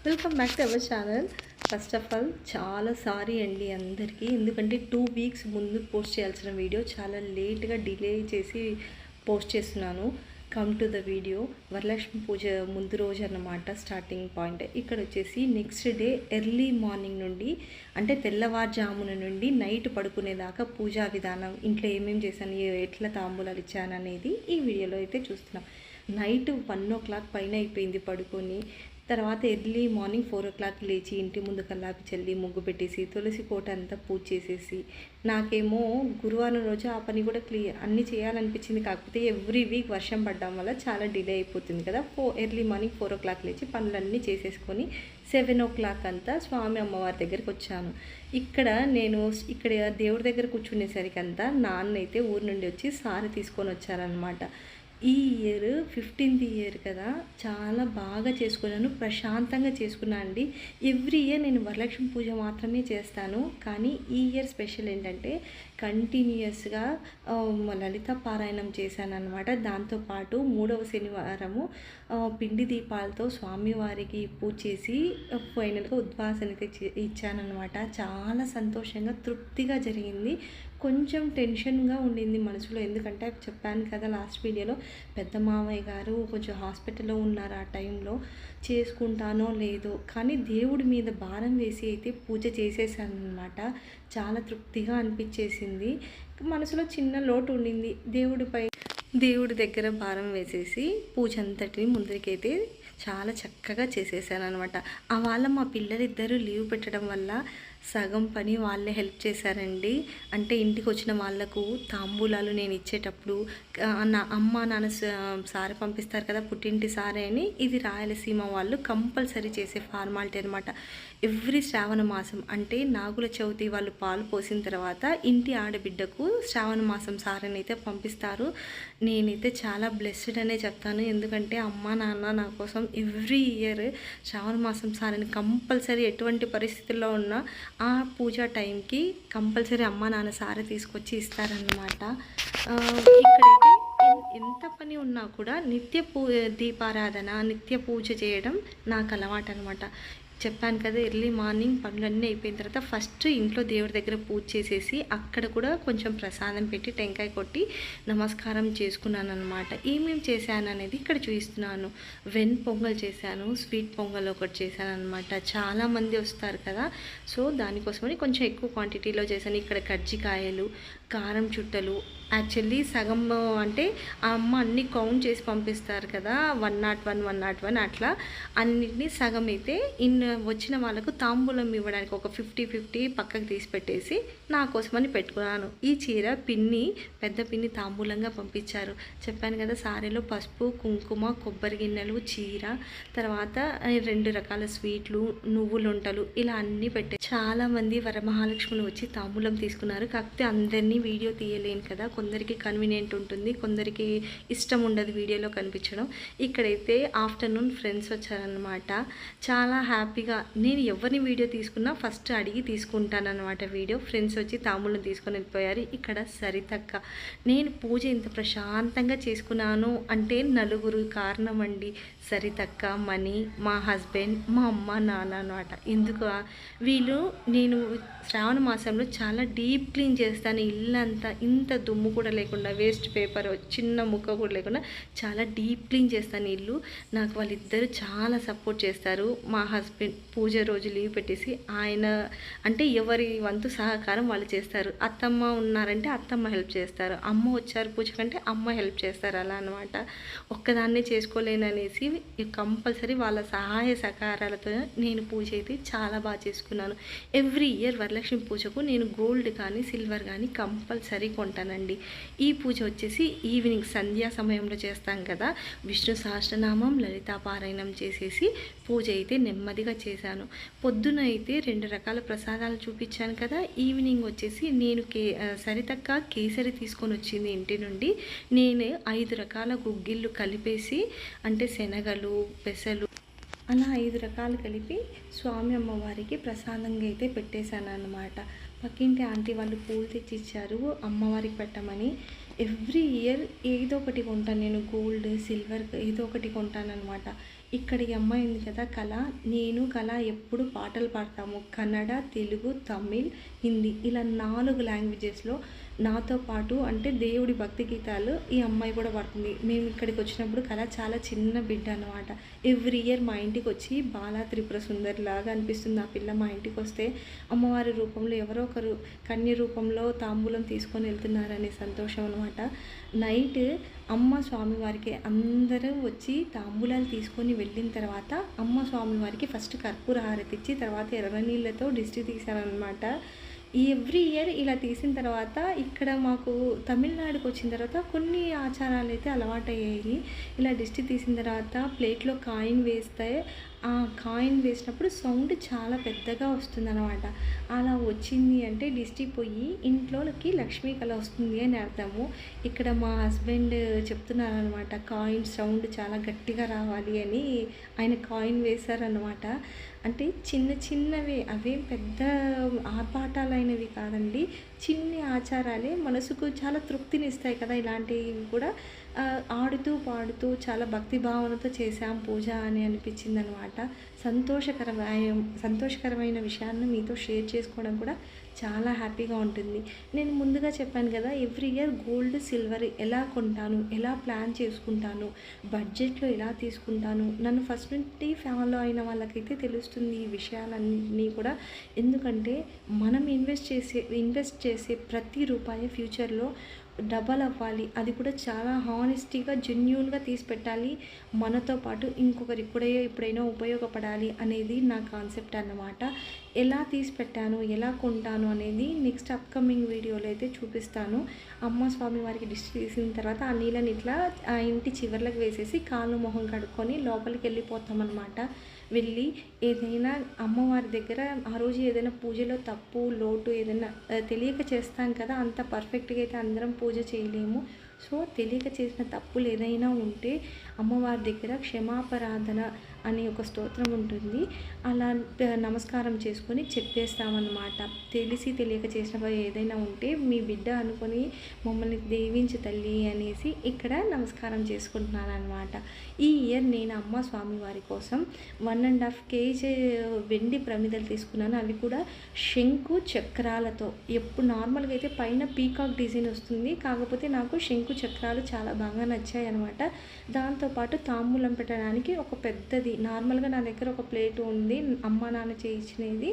Welcome back to our channel. First of all చాలా sorry అండి అందరికీ, ఎందుకంటే 2 వీక్స్ ముందు పోస్ట్ చేయాల్సిన వీడియో చాలా లేట్గా డిలే చేసి పోస్ట్ చేస్తున్నాను. Come to the video. Varalakshmi పూజ ముందు రోజు అన్నమాట స్టార్టింగ్ పాయింట్. ఇక్కడ వచ్చేసి నెక్స్ట్ డే ఎర్లీ మార్నింగ్ నుండి అంటే తెల్లవారుజామున నుండి నైట్ పడుకునేదాకా పూజా విధానం, ఇంట్లో ఏమేమి చేశాను, ఎట్లా తాంబూలాలు ఇచ్చాను అనేది ఈ వీడియోలో అయితే చూస్తున్నాం. నైట్ 1 పైన అయిపోయింది పడుకొని. తర్వాత ఎర్లీ మార్నింగ్ 4 లేచి ఇంటి ముందు కల్లాపి చల్లి ముగ్గు పెట్టేసి తులసి కోట అంతా పూజ చేసేసి, నాకేమో గురువారం రోజు ఆ పని కూడా అన్నీ చేయాలనిపించింది. కాకపోతే ఎవ్రీ వీక్ వర్షం పడడం వల్ల చాలా డిలే అయిపోతుంది కదా. ఎర్లీ మార్నింగ్ 4 లేచి పనులన్నీ చేసేసుకొని 7 అంతా స్వామి అమ్మవారి దగ్గరికి వచ్చాను. ఇక్కడ దేవుడి దగ్గర కూర్చునేసరికి అంతా నాన్న అయితే ఊరు నుండి వచ్చి సారి తీసుకొని వచ్చారనమాట. ఈ ఇయర్ 15th ఇయర్ కదా, చాలా బాగా చేసుకున్నాను, ప్రశాంతంగా చేసుకున్నాను అండి. ఎవ్రీ ఇయర్ నేను వరలక్ష్మి పూజ మాత్రమే చేస్తాను, కానీ ఈ ఇయర్ స్పెషల్ ఏంటంటే కంటిన్యూస్గా లలిత పారాయణం చేశాను అనమాట. దాంతోపాటు 3వ శనివారము పిండి దీపాలతో స్వామివారికి పూజ చేసి ఫైనల్గా ఉద్వాసనకి ఇచ్చానమాట. చాలా సంతోషంగా తృప్తిగా జరిగింది. కొంచెం టెన్షన్గా ఉండింది మనసులో, ఎందుకంటే చెప్పాను కదా లాస్ట్ వీడియోలో, పెద్ద మామయ్య గారు కొంచెం హాస్పిటల్లో ఉన్నారు. ఆ టైంలో చేసుకుంటానో లేదో, కానీ దేవుడి మీద భారం వేసి అయితే పూజ చేసేసాను అనమాట. చాలా తృప్తిగా అనిపించేసింది. మనసులో చిన్న లోటు ఉండింది, దేవుడి దగ్గర భారం వేసేసి పూజ అంతటిని ముందరికైతే చాలా చక్కగా చేసేసాను అనమాట. మా పిల్లలిద్దరూ లీవ్ పెట్టడం వల్ల సగం పని వాళ్ళే హెల్ప్ చేశారండి. అంటే ఇంటికి వచ్చిన వాళ్లకు తాంబూలాలు నేను ఇచ్చేటప్పుడు నా అమ్మ నాన్న సారె పంపిస్తారు కదా, పుట్టింటి సారె అని. ఇది రాయలసీమ వాళ్ళు కంపల్సరీ చేసే ఫార్మాలిటీ అనమాట. ఎవ్రీ శ్రావణ మాసం అంటే నాగుల చవితి వాళ్ళు పాలు పోసిన తర్వాత ఇంటి ఆడబిడ్డకు శ్రావణ మాసం సారెని అయితే పంపిస్తారు. నేనైతే చాలా బ్లెస్డ్ అనే చెప్తాను, ఎందుకంటే అమ్మ నాన్న నా కోసం ఎవ్రీ ఇయర్ శ్రావణ మాసం సారెని కంపల్సరీ ఎటువంటి పరిస్థితుల్లో ఉన్నా ఆ పూజా టైంకి కంపల్సరీ అమ్మ నాన్న సారె తీసుకొచ్చి ఇస్తారన్నమాట. ఇక్కడైతే ఎంత పని ఉన్నా కూడా దీపారాధన, నిత్య పూజ చేయడం నాకు అలవాటు అనమాట. చెప్పాను కదా, ఎర్లీ మార్నింగ్ పనులన్నీ అయిపోయిన తర్వాత ఫస్ట్ ఇంట్లో దేవుడి దగ్గర పూజ చేసేసి అక్కడ కూడా కొంచెం ప్రసాదం పెట్టి టెంకాయ కొట్టి నమస్కారం చేసుకున్నాను అనమాట. ఏమేమి చేశాను అనేది ఇక్కడ చూపిస్తున్నాను. పొంగల్ చేశాను, స్వీట్ పొంగల్ ఒకటి చేశాను అనమాట. చాలామంది వస్తారు కదా, సో దానికోసమని కొంచెం ఎక్కువ క్వాంటిటీలో చేశాను. ఇక్కడ కజ్జికాయలు, కారం చుట్టలు, యాక్చువల్లీ సగం అంటే ఆ అమ్మ అన్నీ కౌంట్ చేసి పంపిస్తారు కదా, 101 అట్లా అన్నిటినీ సగం అయితే వచ్చిన వాళ్ళకు తాంబూలం ఇవ్వడానికి ఒక 50-50 పక్కకు తీసి పెట్టేసి నా కోసమని పెట్టుకున్నాను. ఈ చీర పెద్ద పిన్ని తాంబూలంగా పంపించారు. చెప్పాను కదా, సారీలో పసుపు, కుంకుమ, కొబ్బరి గిన్నెలు, చీర, తర్వాత 2 రకాల స్వీట్లు, నువ్వులుంటలు, ఇలా అన్నీ పెట్టారు. చాలామంది వరమహాలక్ష్మిని వచ్చి తాంబూలం తీసుకున్నారు. కాకపోతే అందరినీ వీడియో తీయలేను కదా, కొందరికి కన్వీనియంట్ ఉంటుంది, కొందరికి ఇష్టం ఉండదు వీడియోలో కనిపించడం. ఇక్కడైతే ఆఫ్టర్నూన్ ఫ్రెండ్స్ వచ్చారనమాట. చాలా హ్యాపీగా, నేను ఎవరిని వీడియో తీసుకున్నా ఫస్ట్ అడిగి తీసుకుంటానన్నమాట వీడియో. ఫ్రెండ్స్ వచ్చి తాంబూలం తీసుకొని వెళ్ళిపోయారు. ఇక్కడ సరితక్క, నేను పూజ ఇంత ప్రశాంతంగా చేసుకున్నాను అంటే నలుగురు కారణం అండి. సరితక్క, మణి, మా హస్బెండ్, మా అమ్మ నాన్న అనమాట. ఎందుకు నేను శ్రావణ మాసంలో చాలా డీప్ క్లీన్ చేస్తాను ఇల్లంతా. ఇంత దుమ్ము కూడా లేకుండా, వేస్ట్ పేపర్ చిన్న ముక్క కూడా లేకుండా చాలా డీప్ క్లీన్ చేస్తాను ఇల్లు. నాకు వాళ్ళిద్దరూ చాలా సపోర్ట్ చేస్తారు. మా హస్బెండ్ పూజ రోజు లీవ్ పెట్టేసి ఆయన అంటే ఎవరి వంతు సహకారం వాళ్ళు చేస్తారు. అత్తమ్మ ఉన్నారంటే అత్తమ్మ హెల్ప్ చేస్తారు, అమ్మ వచ్చారు పూజ కంటే అమ్మ హెల్ప్ చేస్తారు, అలా అనమాట. ఒక్కదాన్నే చేసుకోలేననేసి కంపల్సరీ వాళ్ళ సహాయ సహకారాలతో నేను పూజ అయితే చాలా బాగా చేసుకున్నాను. ఎవ్రీ ఇయర్ వరలక్ష్మి పూజకు నేను గోల్డ్ కానీ సిల్వర్ కానీ కంపల్సరీ కొంటానండి. ఈ పూజ వచ్చేసి ఈవినింగ్ సంధ్యా సమయంలో చేస్తాం కదా, విష్ణు సహస్రనామం, లలితా పారాయణం చేసేసి పూజ అయితే నెమ్మదిగా చేశాను. పొద్దున అయితే 2 రకాల ప్రసాదాలు చూపించాను కదా, ఈవినింగ్ వచ్చేసి నేను సరితక్క కేసరి తీసుకొని వచ్చింది ఇంటి నుండి. నేను 5 రకాల గుగ్గిళ్ళు కలిపేసి, అంటే శనగలు, పెసలు, అలా 5 రకాలు కలిపి స్వామి అమ్మవారికి ప్రసాదంగా అయితే పెట్టేశాను అన్నమాట. పక్కింటి ఆంటీ వాళ్ళు పూలు తెచ్చి ఇచ్చారు అమ్మవారికి పెట్టమని. ఎవ్రీ ఇయర్ ఏదో ఒకటి కొంటాను నేను, గోల్డ్, సిల్వర్ ఏదో ఒకటి కొంటాననమాట. ఇక్కడ ఈ అమ్మాయి ఉంది కదా కళ, నేను కళ ఎప్పుడు పాటలు పాడతాము. కన్నడ, తెలుగు, తమిళ్, హిందీ ఇలా 4 లాంగ్వేజెస్లో నాతో పాటు, అంటే దేవుడి భక్తి గీతాలు ఈ అమ్మాయి కూడా పాడుతుంది. మేము ఇక్కడికి వచ్చినప్పుడు కళ చాలా చిన్న బిడ్డ అనమాట. ఎవ్రీ ఇయర్ మా ఇంటికి వచ్చి బాలా త్రిపుర సుందరి లాగా అనిపిస్తుంది ఆ పిల్ల. మా ఇంటికి వస్తే అమ్మవారి రూపంలో ఎవరో ఒకరు కన్య రూపంలో తాంబూలం తీసుకొని వెళ్తున్నారనే సంతోషం అనమాట. నైట్ అమ్మ స్వామివారికి అందరూ వచ్చి తాంబూలాలు తీసుకొని వెళ్ళిన తర్వాత అమ్మ స్వామివారికి ఫస్ట్ కర్పూర హారతి ఇచ్చి తర్వాత ఎర్ర నీళ్ళతో దిష్టి తీశారనమాట. ఎవ్రీ ఇయర్ ఇలా తీసిన తర్వాత ఇక్కడ మాకు తమిళనాడుకి వచ్చిన తర్వాత కొన్ని ఆచారాలు అయితే అలవాటయ్యాయి. ఇలా దిష్టి తీసిన తర్వాత ప్లేట్లో కాయిన్ వేస్తే ఆ కాయిన్ వేసినప్పుడు సౌండ్ చాలా పెద్దగా వస్తుందన్నమాట. అలా వచ్చింది అంటే దిష్టి పోయి ఇంట్లోకి లక్ష్మీ కళ వస్తుంది అని అర్థము. ఇక్కడ మా హస్బెండ్ చెప్తున్నారనమాట, కాయిన్ సౌండ్ చాలా గట్టిగా రావాలి అని ఆయన కాయిన్ వేశారనమాట. అంటే చిన్న చిన్నవి, అవేం పెద్ద ఆర్భాటాలైనవి కాదండి, చిన్ని ఆచారాలే మనసుకు చాలా తృప్తినిస్తాయి కదా. ఇలాంటివి కూడా ఆడుతూ పాడుతూ చాలా భక్తి భావనతో చేశాం పూజ అని అనిపించింది అనమాట. సంతోషకరమైన విషయాన్ని మీతో షేర్ చేసుకోవడం కూడా చాలా హ్యాపీగా ఉంటుంది. నేను ముందుగా చెప్పాను కదా, ఎవ్రీ ఇయర్ గోల్డ్, సిల్వర్ ఎలా కొంటాను, ఎలా ప్లాన్ చేసుకుంటాను, బడ్జెట్లో ఎలా తీసుకుంటాను. నన్ను ఫస్ట్ నుండి ఫాలో అయిన వాళ్ళకైతే తెలుస్తుంది ఈ విషయాలన్నీ కూడా. ఎందుకంటే మనం ఇన్వెస్ట్ చేసే ప్రతి రూపాయి ఫ్యూచర్లో డబల్ అవ్వాలి. అది కూడా చాలా హానెస్టీగా, జెన్యూన్గా తీసి పెట్టాలి. మనతో పాటు ఇంకొకరికి కూడా ఎప్పుడైనా ఉపయోగపడాలి అనేది నా కాన్సెప్ట్ అన్నమాట. ఎలా తీసి పెట్టాను, ఎలా కొంటాను అనేది నెక్స్ట్ అప్కమింగ్ వీడియోలో అయితే చూపిస్తాను. అమ్మ స్వామి వారికి దిష్టి తీసిన తర్వాత ఆ నీళ్ళని ఇట్లా ఆ ఇంటి చివర్లకు వేసేసి కాళ్ళు మొహం కడుక్కొని లోపలికి వెళ్ళిపోతామన్నమాట. వెళ్ళి ఏదైనా అమ్మవారి దగ్గర ఆ రోజు ఏదైనా పూజలో తప్పు, లోటు ఏదైనా తెలియక చేస్తాం కదా, అంత పర్ఫెక్ట్గా అయితే అందరం పూజ చేయలేము. సో తెలియక చేసిన తప్పులు ఏదైనా ఉంటే అమ్మవారి దగ్గర క్షమాపరాధన అనే ఒక స్తోత్రం ఉంటుంది. అలా నమస్కారం చేసుకొని చెప్పేస్తామన్నమాట. తెలియక చేసిన ఏదైనా ఉంటే మీ బిడ్డ అనుకొని మమ్మల్ని దీవించు తల్లి అనేసి ఇక్కడ నమస్కారం చేసుకుంటున్నాను అనమాట. ఈ ఇయర్ నేను అమ్మ స్వామివారి కోసం 1.5 kg వెండి ప్రమిదలు తీసుకున్నాను. అవి కూడా శంకు చక్రాలతో. ఎప్పుడు నార్మల్గా అయితే పైన పీకాక్ డిజైన్ వస్తుంది, కాకపోతే నాకు శంకు చక్రాలు చాలా బాగా నచ్చాయి అనమాట. దాంతోపాటు తాంబూలం పెట్టడానికి ఒక పెద్దది, నార్మల్గా నా దగ్గర ఒక ప్లేట్ ఉంది అమ్మ నాన్న చేయించినది,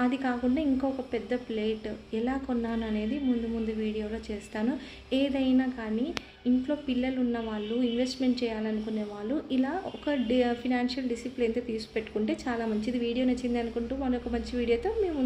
అది కాకుండా ఇంకొక పెద్ద ప్లేట్ ఎలా కొన్నాను అనేది ముందు వీడియోలో చేస్తాను. ఏదైనా కానీ ఇంట్లో పిల్లలు ఉన్న వాళ్ళు, ఇన్వెస్ట్మెంట్ చేయాలనుకునే వాళ్ళు ఇలా ఒక ఫినాన్షియల్ డిసిప్లిన్తో తీసి పెట్టుకుంటే చాలా మంచిది. వీడియో నచ్చింది అనుకుంటూ మరొక మంచి వీడియోతో మేము